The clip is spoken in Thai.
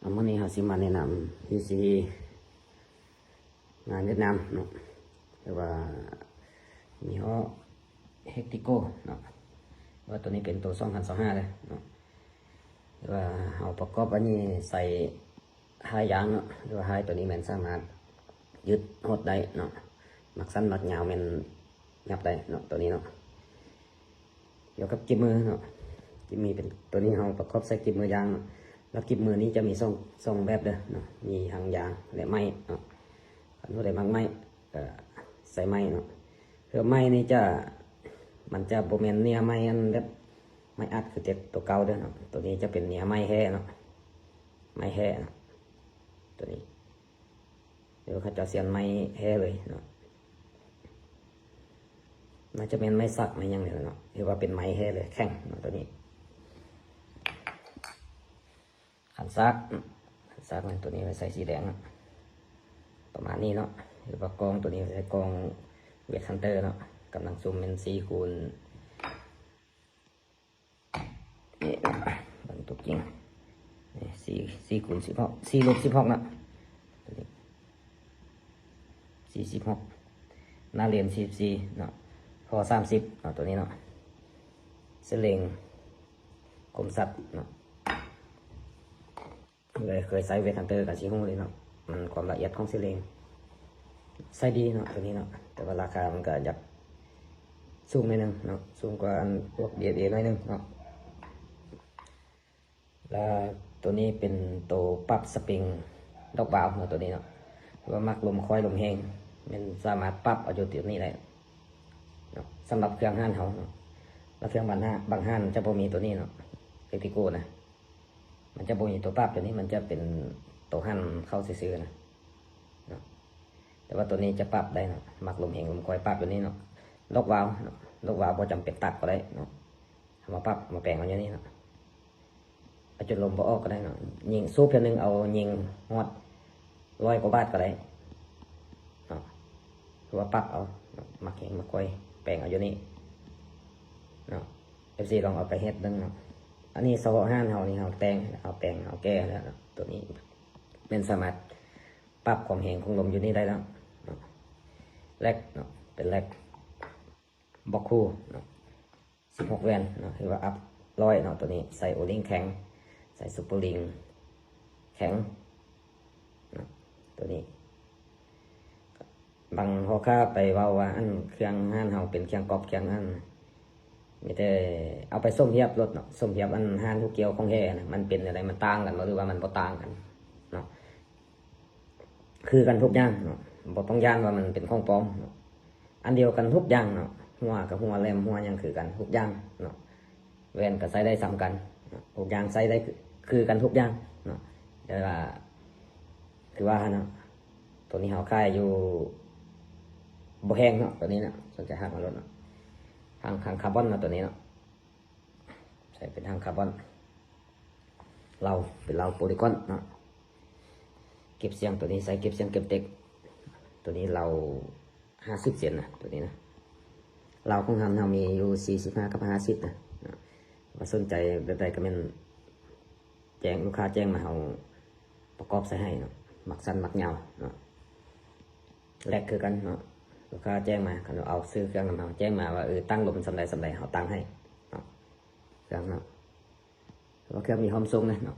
วันนี้เราสิมาแนะนำ PC งานเวียดนามเนาะหรือว่ามีห้อ Hectico เนาะว่าตัวนี้เป็นตัว2025เลยเนาะหรือว่าเราประกอบอันนี้ใส่2อย่างเนาะหรือว่า2ตัวนี้มันสามารถยึดหดได้เนาะมักสั้นมักยาวมันยับได้เนาะตัวนี้เนาะเกี่ยวกับกิบมือเนาะกิบมือเป็นตัวนี้เราประกอบใส่กิบมือยางแล้วกิบมือนี้จะมีทรงแบบเด้อเนาะมีหางยางและไม้เนาะคันว่าได้บางไม้ใส่ไม้เนาะเพื่อไม้นี่มันจะโบเมนเนียไม้อันแบบไม้อัดคือเจ็ดตัวเก่าเด้อเนาะตัวนี้จะเป็นเนียไม้แห่เนาะไม้แห่เนาะตัวนี้เดี๋ยวเขาจะเสียนไม้แห่เลยเนาะมันจะเป็นไม้สักไม้ยังเนี่ยเนาะหรือว่าเป็นไม้แห่เลยแข็งเนาะตัวนี้ขันซักมันตัวนี้ไว้ใส่สีแดงประมาณนี้เนาะหรือว่ากองตัวนี้ใส่กองเวทฮันเตอร์เนาะกำลังซูมเป็น4 คูณนี่นะบรรทุกจริงนี่4 คูณ 16 4 ลบ 16เนาะตัวนี้46หน้าเหรียญ44เนาะพอ30เนาะตัวนี้เนาะเสลงคมสัตว์เนาะเลยเคยใส่เวทฮันเตอร์กับชีฮูเลยเนาะมันความละเอียดของเสลงใส่ดีเนาะตัวนี้เนาะแต่ว่าราคามันก็อยากสูงหน่อยนึงเนาะสูงกว่าอันพวกเดียหน่อยนึงเนาะแล้วตัวนี้เป็นตัวปรับสปริงดอกบาวเนาะตัวนี้เนาะว่ามักลมคอยลมแห้งมันสามารถปรับเอาอยู่ตัวนี้ได้เนาะสำหรับเครื่องห้านเขาเนาะแล้วเครื่องบางห้านจะบ่มีตัวนี้เนาะเอติโก้นะมันจะบ่มีตัวปรับตัวนี้มันจะเป็นตัวห้านเข้าซื้อๆนะแต่ว่าตัวนี้จะปรับได้เนาะมักลมแห้งลมคอยปรับตัวนี้เนาะล็อกวาล์วพอจำเป็นตัดก็ได้เนาะมาปรับมาแปลงเอาอย่างนี้เนาะเอาจุดลมพอออกก็ได้เนาะยิงซูปเพียงนึงเอายิงฮอด100 กว่าบาทก็ได้เนาะหรือว่าปรับเอามักแห้งมักคอยแปลงเอาอย่างนี้เนาะ FC ลองเอาไปเฮ็ดนึงเนาะอันนี้เฉพาะห้านเฮานี่เฮาแต่งเอาแปลงเอาแก้แล้วตัวนี้เป็นสามารถปรับความแห้งของลมอยู่นี่ได้แล้วแรกเนาะเป็นแรกบ็อกคูเนาะ16 แวนเนาะคือว่าอัพ100เนาะตัวนี้ใส่โอลิงแข็งใส่ซูเปอร์ลิงแข็งเนาะตัวนี้บางพ่อค้าไปเว้าว่าอันเครื่องห้านเฮาเป็นเครื่องกอบเครื่องอันมีแต่เอาไปส้มเทียบรถเนาะส้มเทียบอันห้านทุกเกี่ยวของแห่นะมันเป็นอะไรมันต่างกันหรือว่ามันบ่ต่างกันเนาะคือกันทุกอย่างเนาะบ่ต้องย่านว่ามันเป็นของปลอมเนาะอันเดียวกันทุกอย่างเนาะหัวกับหัวแหลมหัวยังคือกันทุกอย่างเนาะแว่นก็ใส่ได้ซ้ำกันทุกอย่างใส่ได้คือกันทุกอย่างเนาะแต่ว่าคือว่าเนาะตัวนี้เฮาขายอยู่บ่แพงเนาะตัวนี้เนาะสนใจหามารถเนาะทางคาร์บอนเนาะตัวนี้เนาะใส่เป็นทางคาร์บอนเราเป็นเราโพลีกอนเนาะเก็บเสียงตัวนี้ใส่เก็บเสียงเก็บเต็กตัวนี้เรา50 เซนนะตัวนี้นะเราของเรามีอยู่45 กับ 50นะว่าสนใจแบบใดก็เป็นแจ้งลูกค้าแจ้งมาเราประกอบใส่ให้เนาะมักสั้นมักยาวเนาะแลกคือกันเนาะลูกค้าแจ้งมาเราเอาซื้อเครื่องนำเราแจ้งมาว่าตั้งลมสำใดเราตั้งให้เนาะเครื่องเนาะว่าเครื่องมีความทรงนะเนาะ